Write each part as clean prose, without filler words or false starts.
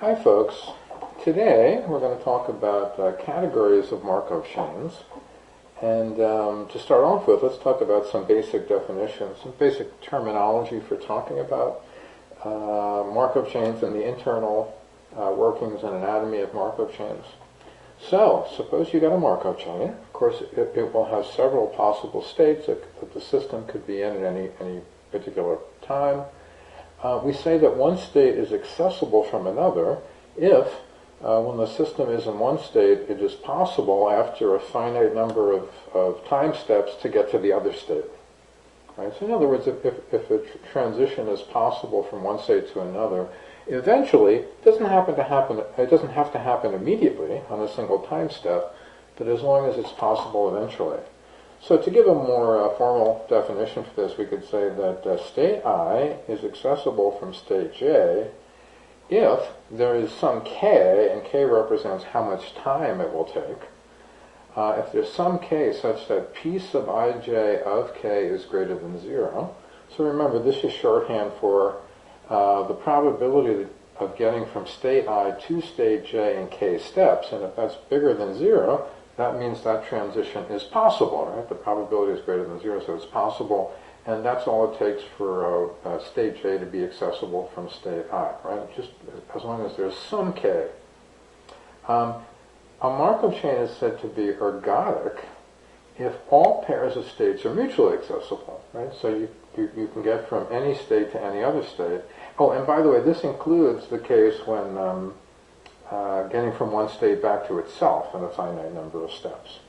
Hi folks, today we're going to talk about categories of Markov chains, and to start off with, let's talk about some basic definitions, some basic terminology for talking about Markov chains and the internal workings and anatomy of Markov chains. So, suppose you got a Markov chain. Of course, it will have several possible states that the system could be in at any particular time. We say that one state is accessible from another if, when the system is in one state, it is possible after a finite number of time steps to get to the other state. Right? So in other words, if a transition is possible from one state to another, eventually, it doesn't have to happen immediately on a single time step, but as long as it's possible eventually. So to give a more formal definition for this, we could say that state I is accessible from state J if there is some k, and k represents how much time it will take. If there's some k such that p sub ij of k is greater than 0. So remember, this is shorthand for the probability of getting from state I to state J in k steps, and if that's bigger than 0, that means that transition is possible, right? The probability is greater than 0, so it's possible, and that's all it takes for state J to be accessible from state I, right? Just as long as there's some k. A Markov chain is said to be ergodic if all pairs of states are mutually accessible, right? So you can get from any state to any other state. Oh, and by the way, this includes the case when getting from one state back to itself in a finite number of steps.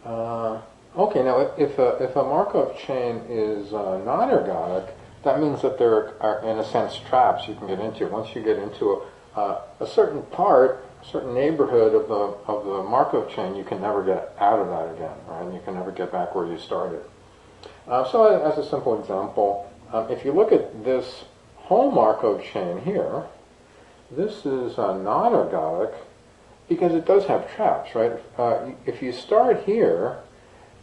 Okay, now if a Markov chain is non-ergodic, that means that there are, in a sense, traps you can get into. Once you get into a certain part, a certain neighborhood of the Markov chain, you can never get out of that again, right? You can never get back where you started. So as a simple example, if you look at this whole Markov chain here, this is non-ergodic because it does have traps, right? If you start here,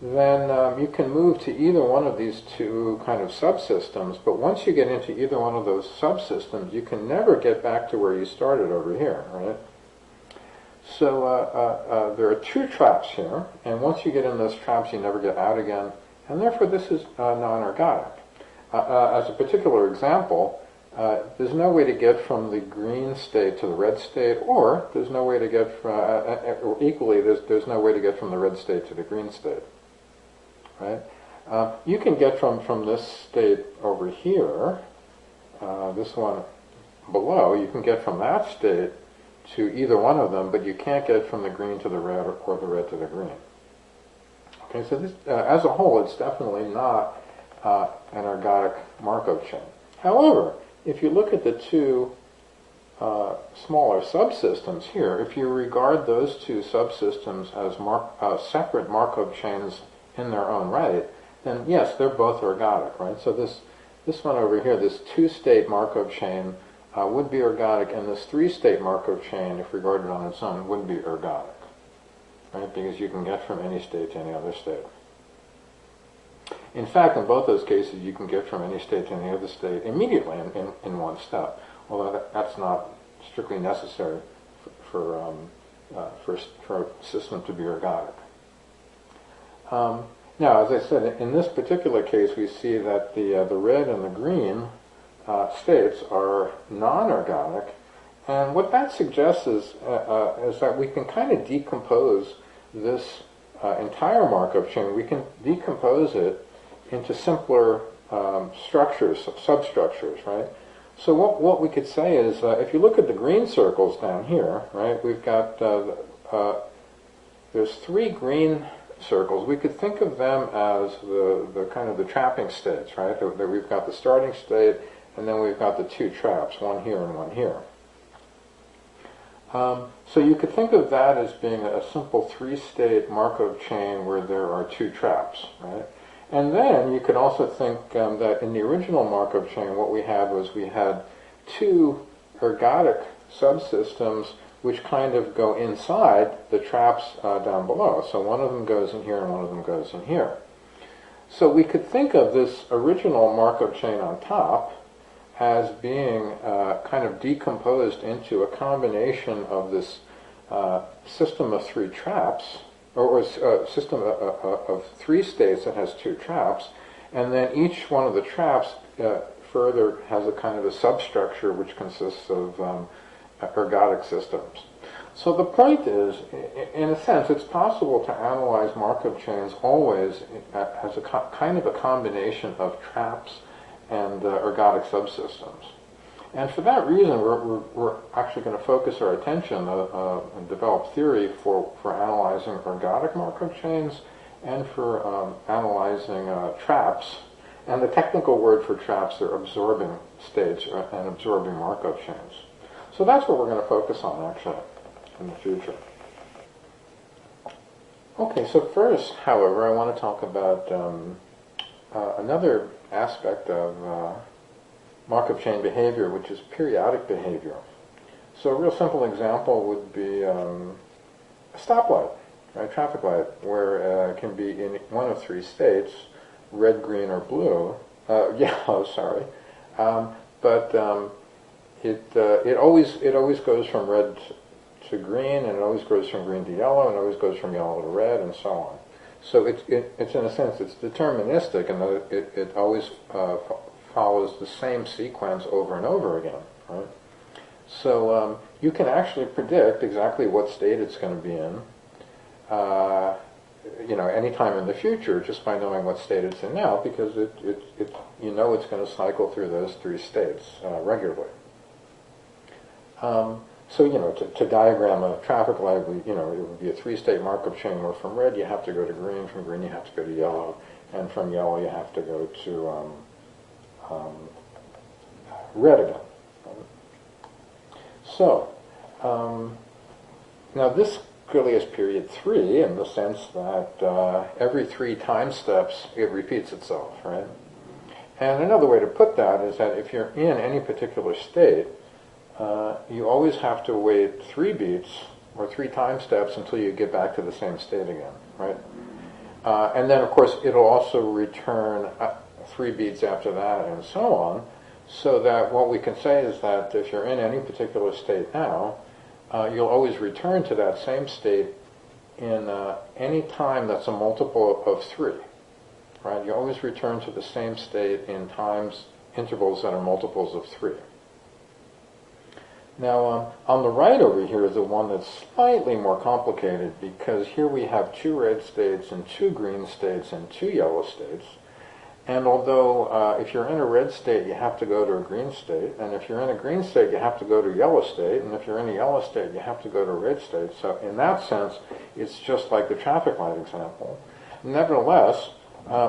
then you can move to either one of these two kind of subsystems, but once you get into either one of those subsystems, you can never get back to where you started over here, right? So there are two traps here, and once you get in those traps, you never get out again, and therefore this is non-ergodic. As a particular example, there's no way to get from the green state to the red state, or there's no way to get from, or equally, there's no way to get from the red state to the green state, right? You can get from this state over here, this one below, you can get from that state to either one of them, but you can't get from the green to the red or the red to the green. Okay, so this, as a whole, it's definitely not an ergodic Markov chain. However, if you look at the two smaller subsystems here, if you regard those two subsystems as separate Markov chains in their own right, then yes, they're both ergodic, right? So this one over here, this two-state Markov chain would be ergodic, and this three-state Markov chain, if regarded on its own, would be ergodic, right? Because you can get from any state to any other state. In fact, in both those cases, you can get from any state to any other state immediately in one step, although that's not strictly necessary for a system to be ergodic. Now, as I said, in this particular case, we see that the red and the green states are non-ergodic, and what that suggests is that we can kind of decompose this entire Markov chain. We can decompose it into simpler structures, substructures, right? So what we could say is, if you look at the green circles down here, right, we've got, there's three green circles. We could think of them as the kind of the trapping states, right? That we've got the starting state, and then we've got the two traps, one here and one here. So you could think of that as being a simple three-state Markov chain where there are two traps, right? And then you could also think that in the original Markov chain, what we had was we had two ergodic subsystems which kind of go inside the traps down below. So one of them goes in here and one of them goes in here. So we could think of this original Markov chain on top as being kind of decomposed into a combination of this system of three traps, or a system of three states that has two traps, and then each one of the traps further has a kind of a substructure which consists of ergodic systems. So the point is, in a sense, it's possible to analyze Markov chains always as a kind of a combination of traps and ergodic subsystems. And for that reason, we're actually going to focus our attention and develop theory for analyzing ergodic Markov chains and for analyzing traps. And the technical word for traps are absorbing states and absorbing Markov chains. So that's what we're going to focus on, actually, in the future. Okay, so first, however, I want to talk about another aspect of Markov chain behavior, which is periodic behavior. So a real simple example would be a stoplight, right, traffic light, where it can be in one of three states, red, green, or blue, yellow, sorry, but it always goes from red to green, and it always goes from green to yellow, and it always goes from yellow to red, and so on. So it's in a sense, it's deterministic, and it always follows the same sequence over and over again, right? So you can actually predict exactly what state it's going to be in, any time in the future, just by knowing what state it's in now, because it's going to cycle through those three states regularly. So, to diagram a traffic light, it would be a three-state Markov chain where from red you have to go to green, from green you have to go to yellow, and from yellow you have to go to red again. So, now this really is period 3 in the sense that every 3 time steps it repeats itself, right? And another way to put that is that if you're in any particular state, you always have to wait 3 beats or 3 time steps until you get back to the same state again, right? And then, of course, it'll also return 3 beats after that and so on, so that what we can say is that if you're in any particular state now, you'll always return to that same state in any time that's a multiple of 3, right? You always return to the same state in intervals that are multiples of 3. Now, on the right over here is the one that's slightly more complicated, because here we have 2 red states and 2 green states and 2 yellow states. And although if you're in a red state, you have to go to a green state, and if you're in a green state, you have to go to a yellow state, and if you're in a yellow state, you have to go to a red state. So in that sense, it's just like the traffic light example. Nevertheless,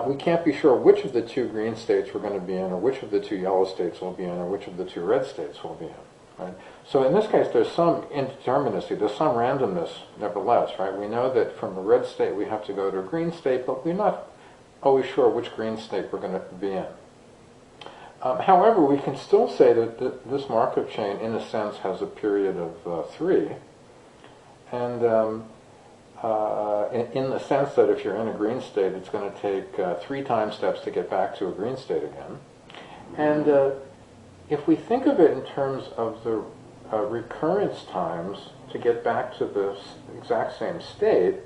we can't be sure which of the 2 green states we're going to be in, or which of the 2 yellow states we'll be in, or which of the 2 red states we'll be in. Right? So in this case, there's some indeterminacy, there's some randomness nevertheless, right? We know that from a red state we have to go to a green state, but we're not always sure which green state we're going to be in. However, we can still say that this Markov chain, in a sense, has a period of 3, and in the sense that if you're in a green state, it's going to take 3 time steps to get back to a green state again. And if we think of it in terms of the recurrence times to get back to the exact same state,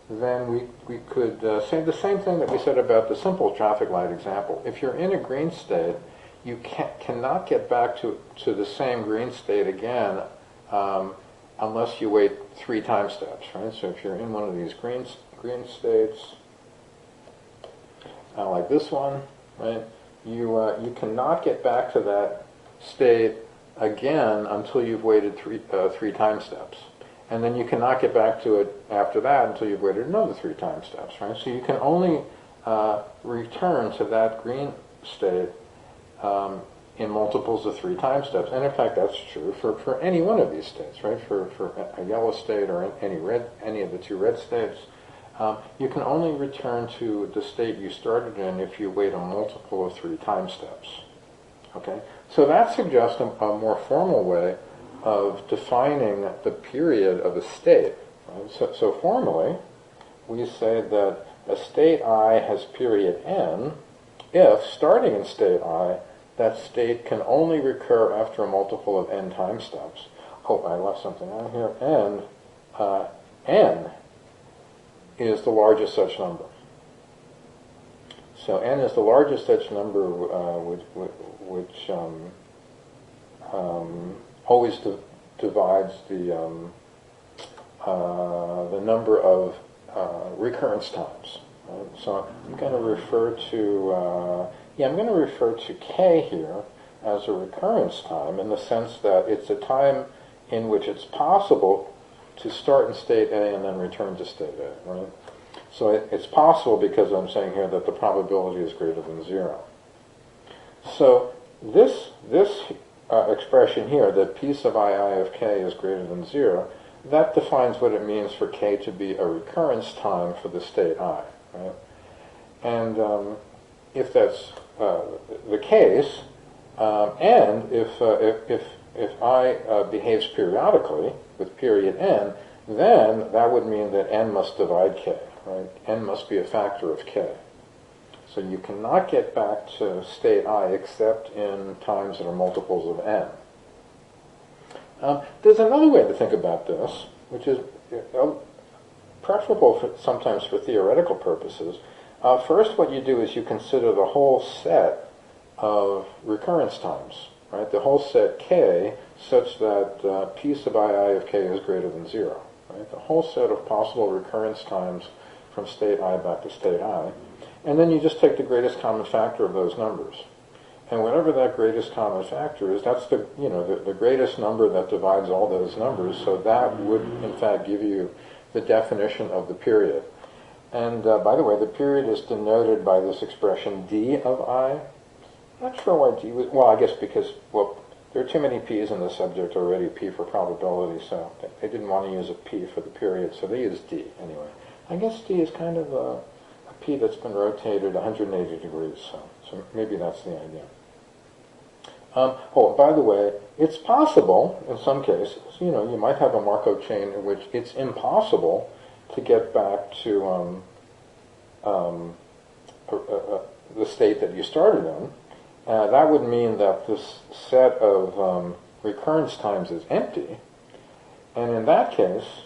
then we could say the same thing that we said about the simple traffic light example. If you're in a green state, you cannot get back to the same green state again unless you wait 3 time steps, right? So if you're in one of these green states, like this one, right, you cannot get back to that state again until you've waited 3 time steps. And then you cannot get back to it after that until you've waited another 3 time steps, right? So you can only return to that green state in multiples of 3 time steps. And in fact, that's true for any one of these states, right? For a yellow state or any of the 2 red states. You can only return to the state you started in if you wait a multiple of 3 time steps. Okay? So that suggests a more formal way of defining the period of a state. Right? So formally, we say that a state I has period n if, starting in state I, that state can only recur after a multiple of n time steps. Oh, I left something out here. N is the largest such number. So n is the largest such number which always divides the number of recurrence times. Right? So I'm going to refer to k here as a recurrence time in the sense that it's a time in which it's possible to start in state A and then return to state A. Right? So it's possible because I'm saying here that the probability is greater than 0. So this expression here, that p sub I of k is greater than 0, that defines what it means for k to be a recurrence time for the state I. Right? And if that's the case, and if I behaves periodically with period n, then that would mean that n must divide k. Right? N must be a factor of k. So you cannot get back to state I except in times that are multiples of n. There's another way to think about this, which is preferable sometimes for theoretical purposes. First, what you do is you consider the whole set of recurrence times, right? The whole set k, such that p sub I of k is greater than 0. Right? The whole set of possible recurrence times from state I back to state I. And then you just take the greatest common factor of those numbers. And whatever that greatest common factor is, that's the greatest number that divides all those numbers, so that would in fact give you the definition of the period. And by the way, the period is denoted by this expression d of I. I'm not sure why d was, well, I guess because, there are too many p's in the subject already, p for probability, so they didn't want to use a p for the period, so they used d anyway. I guess d is kind of a p that's been rotated 180 degrees, so maybe that's the idea. By the way, it's possible, in some cases, you might have a Markov chain in which it's impossible to get back to the state that you started in. That would mean that this set of recurrence times is empty, and in that case,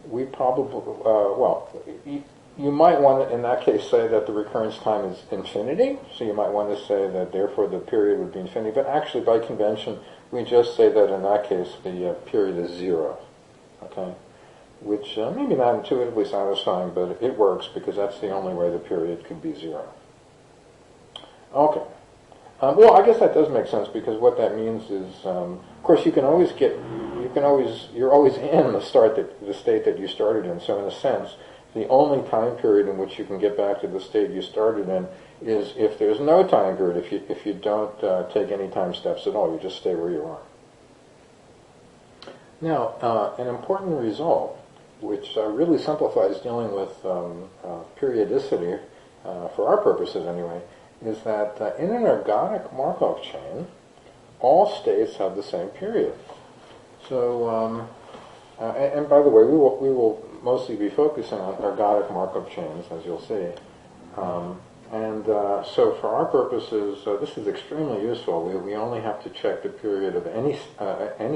we probably, you might want to, in that case, say that the recurrence time is infinity, so you might want to say that therefore the period would be infinity, but actually by convention, we just say that in that case the period is 0, okay? Which maybe not intuitively satisfying, but it works because that's the only way the period could be 0. Okay. Well, I guess that does make sense because what that means is, of course, you're always in the state that you started in. So in a sense, the only time period in which you can get back to the state you started in is if there's no time period. If you don't take any time steps at all, you just stay where you are. Now, an important result, which really simplifies dealing with periodicity for our purposes anyway, is that in an ergodic Markov chain, all states have the same period. So, and by the way, we will mostly be focusing on ergodic Markov chains, as you'll see. So for our purposes, this is extremely useful. We only have to check the period of any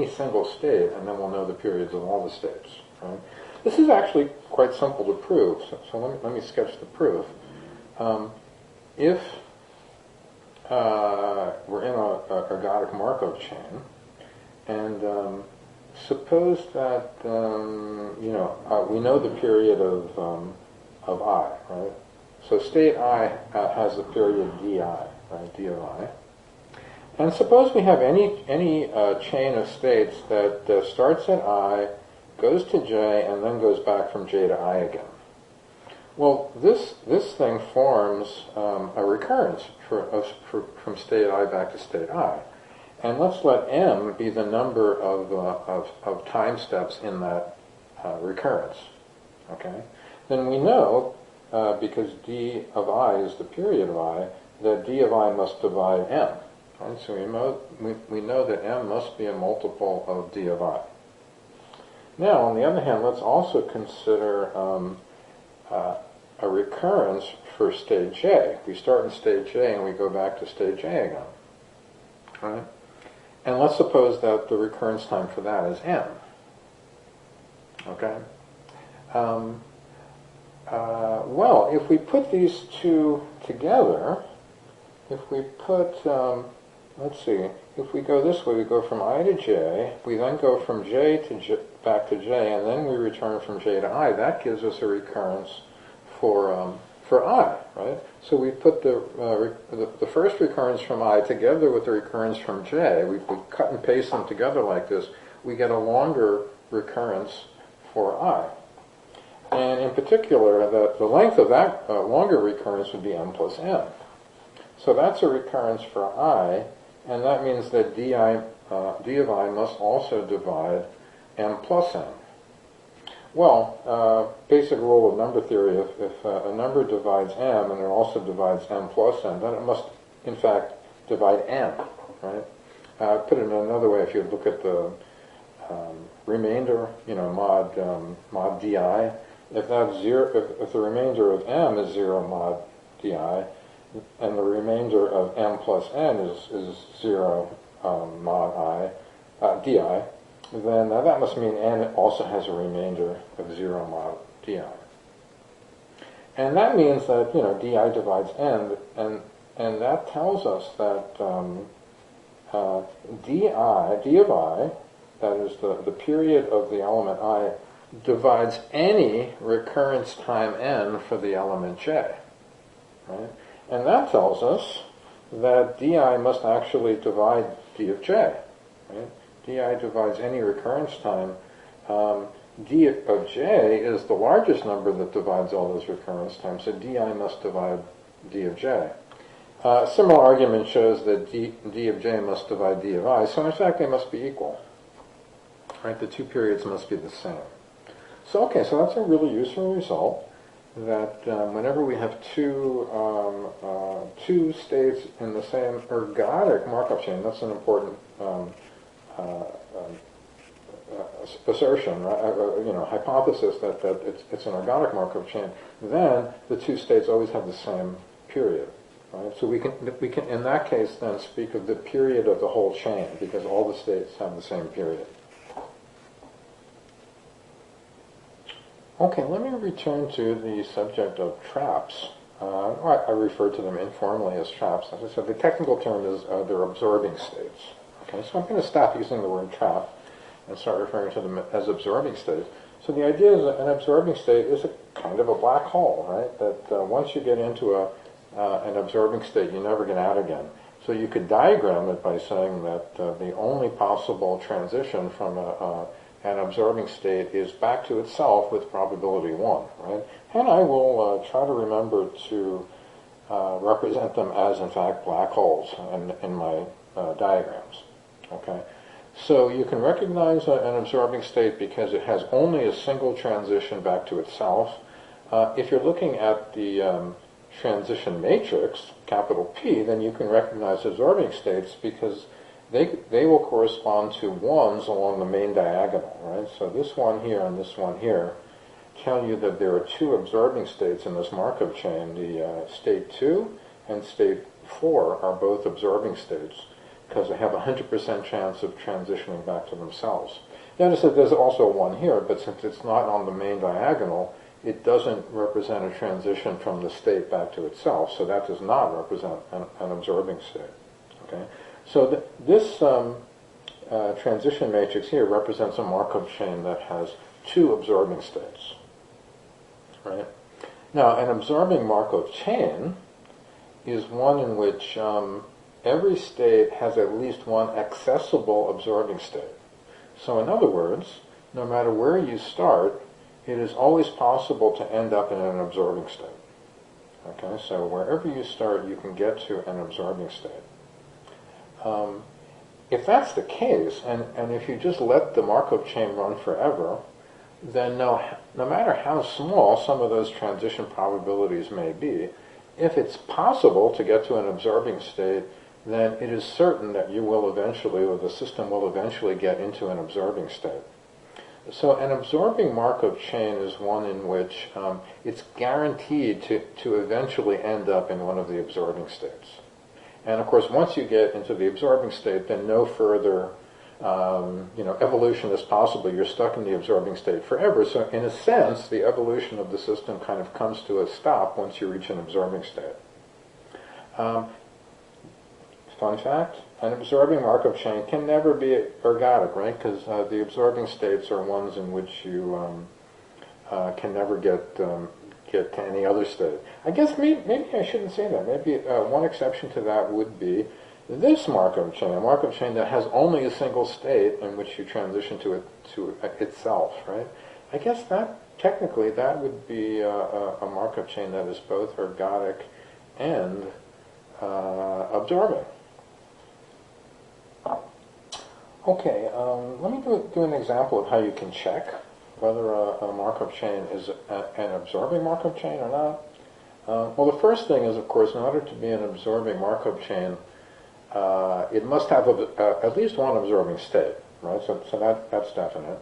single state, and then we'll know the periods of all the states. Right? This is actually quite simple to prove. So let me sketch the proof. If we're in a ergodic Markov chain, and suppose that we know the period of I, right? So state I has the period di, right? D of I. And suppose we have any chain of states that starts at I, goes to j, and then goes back from j to I again. Well, this thing forms a recurrence from state I back to state I. And let's let m be the number of time steps in that recurrence. Okay? Then we know, because d of I is the period of I, that d of I must divide m. Right? So we know that m must be a multiple of d of I. Now, on the other hand, let's also consider a a recurrence for state J. We start in state J and we go back to state J again. Right? And let's suppose that the recurrence time for that is m. Okay? Well, if we put these two together, if we put, let's see, if we go this way, we go from I to J, we then go from J to J, back to J, and then we return from J to I. That gives us a recurrence for I, right? So we put the first recurrence from I together with the recurrence from J. We cut and paste them together like this. We get a longer recurrence for I. And in particular, the length of that longer recurrence would be m plus n. So that's a recurrence for I, and that means that d of I must also divide m plus n. Well, basic rule of number theory, if a number divides m and it also divides m plus n, then it must, in fact, divide n, right? Put it in another way, if you look at the remainder, mod di, if that's zero, if the remainder of m is 0 mod di, and the remainder of m plus n is 0 mod di, then that must mean n also has a remainder of 0 mod di. And that means that, di divides n, and that tells us that d of I, that is the period of the element I, divides any recurrence time n for the element j. Right? And that tells us that di must actually divide d of j. Right? di divides any recurrence time. D of j is the largest number that divides all those recurrence times, so di must divide d of j. A similar argument shows that d of j must divide d of I, so in fact they must be equal. Right? The two periods must be the same. So okay, so that's a really useful result, that whenever we have two states in the same ergodic Markov chain, that's an important assertion, right? Hypothesis that it's an ergodic Markov chain, then the two states always have the same period, right? So we can in that case then speak of the period of the whole chain, because all the states have the same period. Okay, let me return to the subject of traps. I refer to them informally as traps. As I said, the technical term is they're absorbing states. Okay, so I'm going to stop using the word trap and start referring to them as absorbing states. So the idea is that an absorbing state is a kind of a black hole, right? That once you get into an absorbing state, you never get out again. So you could diagram it by saying that the only possible transition from an absorbing state is back to itself with probability 1, right? And I will try to remember to represent them as, in fact, black holes in my diagrams, okay? So you can recognize an absorbing state because it has only a single transition back to itself. If you're looking at the transition matrix, capital P, then you can recognize absorbing states because they will correspond to ones along the main diagonal, right? So this one here and this one here tell you that there are two absorbing states in this Markov chain. The state 2 and state 4 are both absorbing states because they have a 100% chance of transitioning back to themselves. Notice that there's also one here, but since it's not on the main diagonal, it doesn't represent a transition from the state back to itself, so that does not represent an absorbing state, okay? So this transition matrix here represents a Markov chain that has two absorbing states, right? Now, an absorbing Markov chain is one in which every state has at least one accessible absorbing state. So in other words, no matter where you start, it is always possible to end up in an absorbing state. Okay, so wherever you start, you can get to an absorbing state. If that's the case, and if you just let the Markov chain run forever, then no matter how small some of those transition probabilities may be, if it's possible to get to an absorbing state, then it is certain that you will eventually, or the system will eventually get into an absorbing state. So an absorbing Markov chain is one in which it's guaranteed to eventually end up in one of the absorbing states. And of course, once you get into the absorbing state, then no further evolution is possible. You're stuck in the absorbing state forever. So in a sense, the evolution of the system kind of comes to a stop once you reach an absorbing state. Fun fact, an absorbing Markov chain can never be ergodic, right? Because the absorbing states are ones in which you can never get to any other state. I guess maybe I shouldn't say that. Maybe one exception to that would be this Markov chain, a Markov chain that has only a single state in which you transition to itself, right? I guess that technically that would be a Markov chain that is both ergodic and absorbing. Okay, let me do an example of how you can check whether a Markov chain is an absorbing Markov chain or not. Well, the first thing is, of course, in order to be an absorbing Markov chain, it must have at least one absorbing state, right? So that's definite.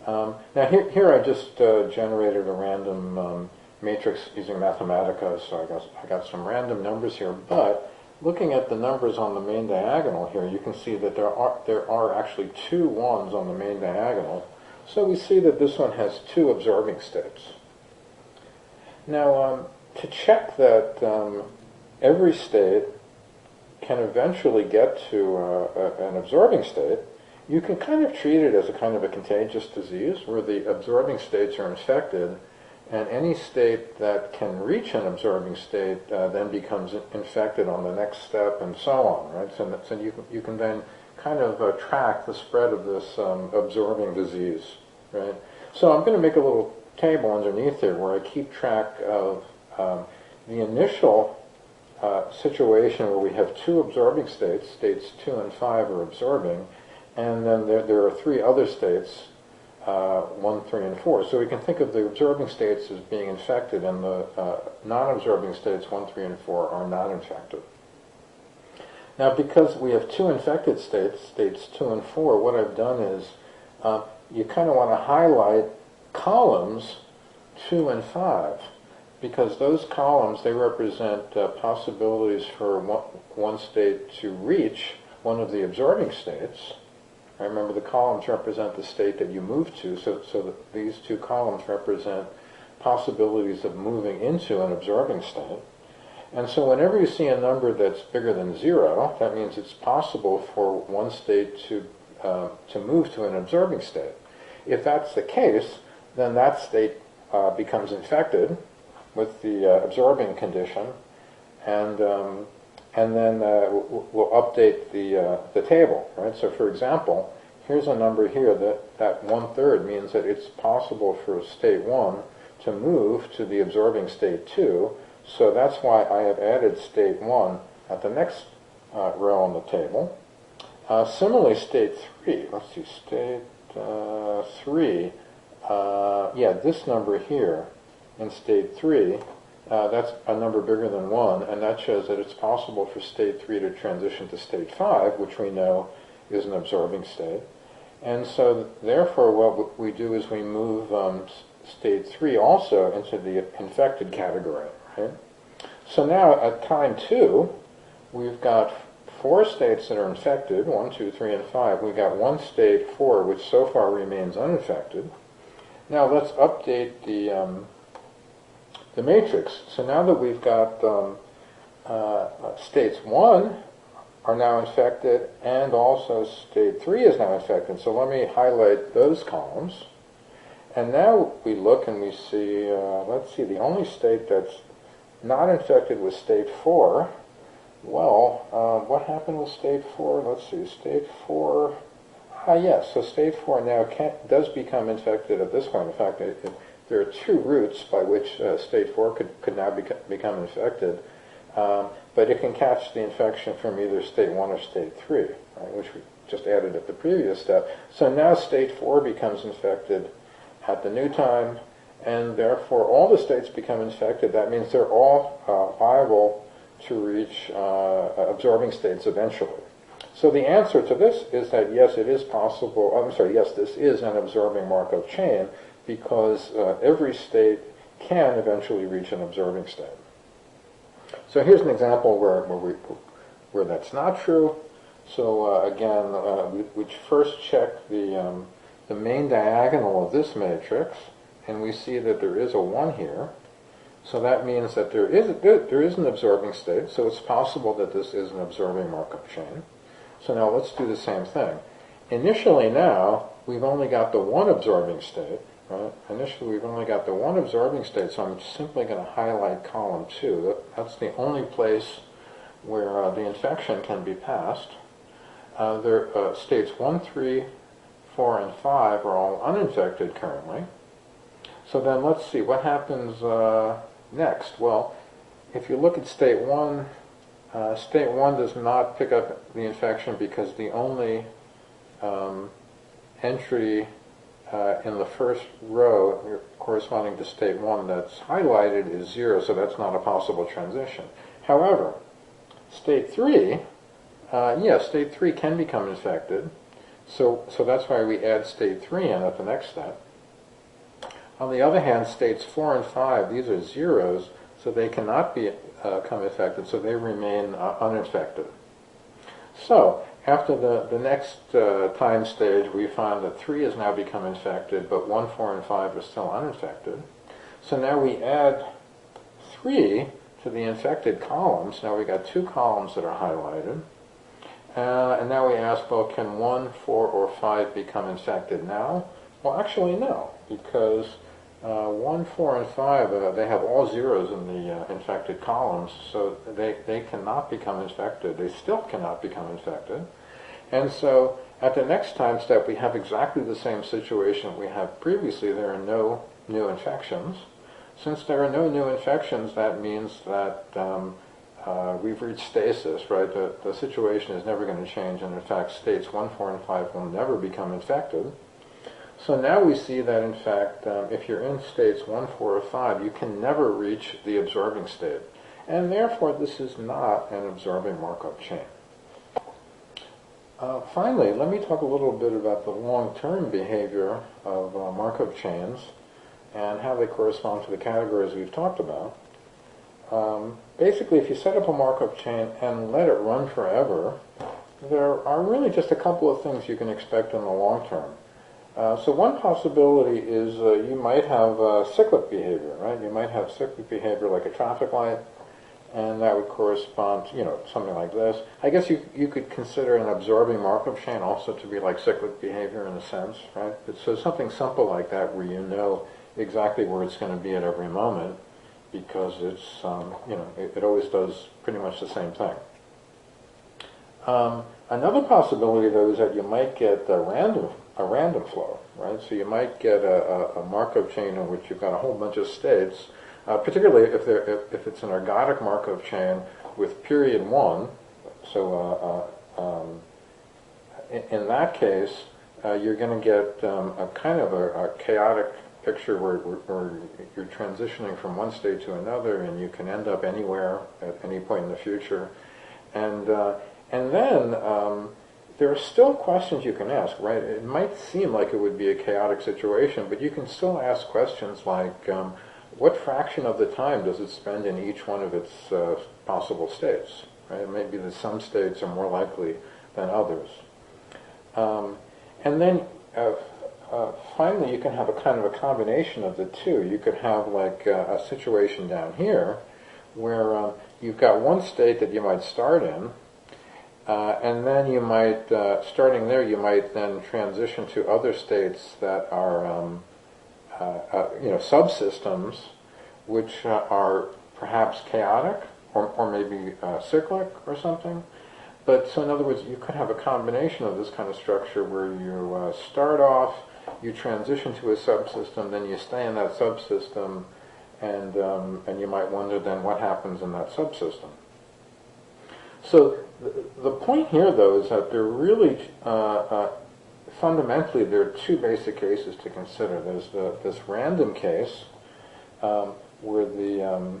Now here I just generated a random matrix using Mathematica, so I got some random numbers here, but looking at the numbers on the main diagonal here, you can see that there are actually 2 1s on the main diagonal. So we see that this one has 2 absorbing states. Now, to check that every state can eventually get to an absorbing state, you can kind of treat it as a kind of a contagious disease where the absorbing states are infected, and any state that can reach an absorbing state then becomes infected on the next step, and so on, right? So you can then kind of track the spread of this absorbing disease, right? So I'm going to make a little table underneath here where I keep track of the initial situation where we have 2 absorbing states, states 2 and 5 are absorbing, and then there are 3 other states, 1, 3, and 4. So we can think of the absorbing states as being infected, and the non-absorbing states, 1, 3, and 4, are not infected. Now, because we have 2 infected states, states 2 and 4, what I've done is you kind of want to highlight columns 2 and 5, because those columns, they represent possibilities for one state to reach one of the absorbing states. I remember the columns represent the state that you move to, so that these 2 columns represent possibilities of moving into an absorbing state. And so whenever you see a number that's bigger than 0, that means it's possible for one state to move to an absorbing state. If that's the case, then that state becomes infected with the absorbing condition, and then we'll update the table, right? So for example, here's a number here that 1/3 means that it's possible for state 1 to move to the absorbing state 2, so that's why I have added state 1 at the next row on the table. Similarly, state 3, let's see, state 3, this number here in state 3, that's a number bigger than 1, and that shows that it's possible for state 3 to transition to state 5, which we know is an absorbing state. And so therefore what we do is we move state 3 also into the infected category, right? So now at time 2, we've got 4 states that are infected, 1, 2, 3, and 5. We've got 1 state, 4, which so far remains uninfected. Now let's update the matrix. So now that we've got states 1 are now infected, and also state 3 is now infected. So let me highlight those columns. And now we look and we see, let's see, the only state that's not infected was state 4. Well, what happened with state 4? Let's see, state 4, yes, so state 4 now does become infected at this point. In fact, there are 2 routes by which state 4 could now become infected, but it can catch the infection from either state 1 or state 3, right, which we just added at the previous step. So now state 4 becomes infected at the new time, and therefore all the states become infected. That means they're all viable to reach absorbing states eventually. So the answer to this is that yes, it is possible, yes, this is an absorbing Markov chain because every state can eventually reach an absorbing state. So here's an example where that's not true. So again, we first check the main diagonal of this matrix, and we see that there is a 1 here. So that means that there is an absorbing state, so it's possible that this is an absorbing Markov chain. So now let's do the same thing. Initially now, we've only got the one absorbing state, right? Initially we've only got the one absorbing state, so I'm simply going to highlight column 2. That's the only place where the infection can be passed. States 1, 3, 4, and 5 are all uninfected currently. So then let's see, what happens next? Well, if you look at state 1 does not pick up the infection because the only entry in the first row corresponding to state 1 that's highlighted is 0, so that's not a possible transition. However, state 3, state 3 can become infected, so that's why we add state 3 in at the next step. On the other hand, states 4 and 5, these are zeros, so they cannot become infected, so they remain uninfected. So, after the next time stage, we find that 3 has now become infected, but 1, 4, and 5 are still uninfected. So now we add 3 to the infected columns. Now we've got 2 columns that are highlighted. And now we ask, well, can 1, 4, or 5 become infected now? Well, actually, no, because 1, 4, and 5, they have all zeros in the infected columns, so they cannot become infected. They still cannot become infected. And so at the next time step, we have exactly the same situation we had previously. There are no new infections. Since there are no new infections, that means that we've reached stasis, right? The situation is never going to change, and in fact, states 1, 4, and 5 will never become infected. So now we see that, in fact, if you're in states 1, 4, or 5, you can never reach the absorbing state. And therefore, this is not an absorbing Markov chain. Finally, let me talk a little bit about the long-term behavior of Markov chains and how they correspond to the categories we've talked about. Basically, if you set up a Markov chain and let it run forever, there are really just a couple of things you can expect in the long term. So one possibility is you might have cyclic behavior, right? You might have cyclic behavior like a traffic light, and that would correspond to, something like this. I guess you could consider an absorbing Markov chain also to be like cyclic behavior in a sense, right? So something simple like that where you know exactly where it's going to be at every moment because it's, it always does pretty much the same thing. Another possibility, though, is that you might get a random flow, right? So you might get a Markov chain in which you've got a whole bunch of states, particularly if it's an ergodic Markov chain with period 1. So in that case, you're going to get a kind of a chaotic picture where you're transitioning from one state to another, and you can end up anywhere at any point in the future. And then there are still questions you can ask, right? It might seem like it would be a chaotic situation, but you can still ask questions like, what fraction of the time does it spend in each one of its possible states, right? It may be that some states are more likely than others. And then finally, you can have a kind of a combination of the two. You could have like a situation down here where you've got one state that you might start in, and then you might, starting there, you might then transition to other states that are, subsystems, which are perhaps chaotic or maybe cyclic or something. But so in other words, you could have a combination of this kind of structure where you start off, you transition to a subsystem, then you stay in that subsystem, and you might wonder then what happens in that subsystem. So the point here, though, is that there really, fundamentally, there are two basic cases to consider. There's this random case where the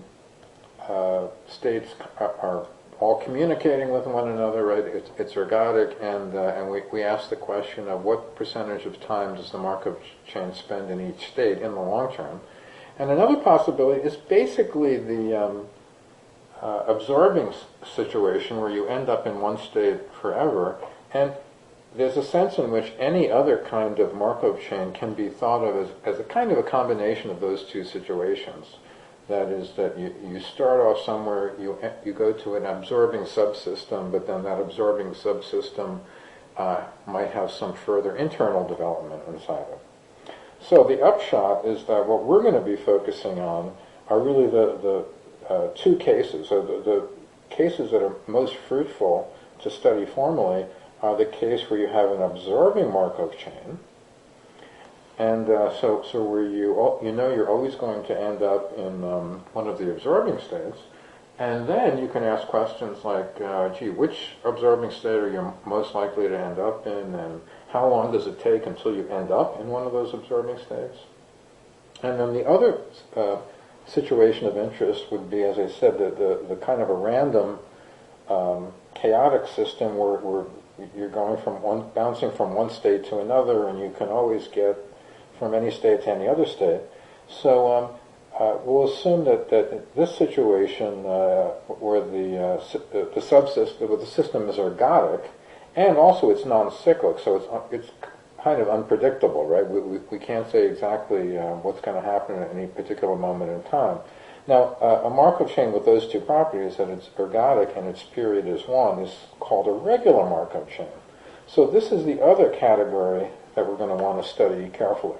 states are all communicating with one another, right? It's ergodic, and we ask the question of what percentage of time does the Markov chain spend in each state in the long term. And another possibility is basically the absorbing situation where you end up in one state forever, and there's a sense in which any other kind of Markov chain can be thought of as a kind of a combination of those two situations. That is, that you start off somewhere, you go to an absorbing subsystem, but then that absorbing subsystem might have some further internal development inside it. So the upshot is that what we're going to be focusing on are really the two cases. So the cases that are most fruitful to study formally are the case where you have an absorbing Markov chain, and so where you know you're always going to end up in one of the absorbing states, and then you can ask questions like, gee, which absorbing state are you most likely to end up in, and how long does it take until you end up in one of those absorbing states? And then the other situation of interest would be, as I said, the kind of a random chaotic system where you're going from bouncing from one state to another, and you can always get from any state to any other state. So we'll assume that this situation where the subsystem, where the system is ergodic, and also it's non-cyclic, so it's kind of unpredictable, right? We can't say exactly what's going to happen at any particular moment in time. Now, a Markov chain with those two properties, that it's ergodic and its period is 1, is called a regular Markov chain. So this is the other category that we're going to want to study carefully.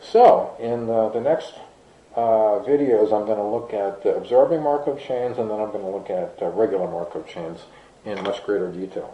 So, in the next videos, I'm going to look at absorbing Markov chains, and then I'm going to look at regular Markov chains in much greater detail.